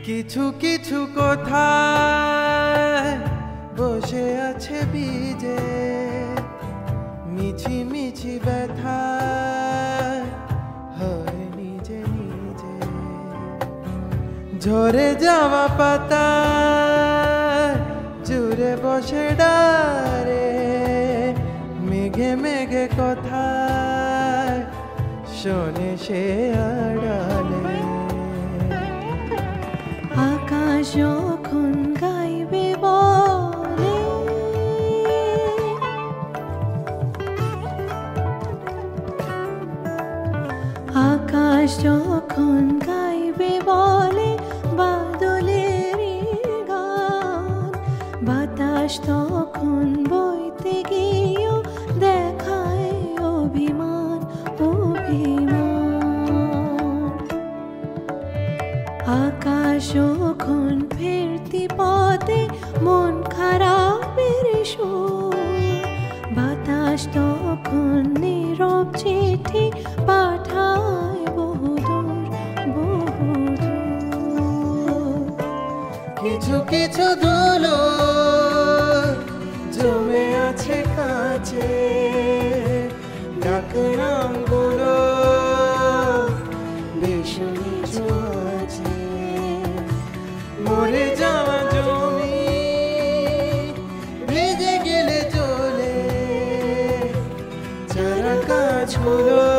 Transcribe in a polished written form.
কিছু কিছু কোথায় বসে আছে বীজে, মিছি মিছি ব্যথা হয় নিজে নিজে। ঝরে যাওয়া পাতা জুড়ে বসে ডারে, মেঘে মেঘে কোথায় শোনে সে আড়ালে। আকাশ যখন গাইবে বলে, আকাশ যখন গাইবে বলে বাদলের গান, বাতাস তখন বইতে গিয়েও দেখায় অভিমান অভিমান। আকাশ যখন ফিরতি পথে মন খারাপের সুর, বাতাস তখন নীরব চিঠি পাঠায় বহুদূর বহুদূর। কিছু কিছু ধুলো জমে আছে কাছে, ডাকনামগুলো ভীষণই ছোঁয়াছে। মরে যাওয়া জমি ভিজে গেলে চলে, চারা গাছগুলো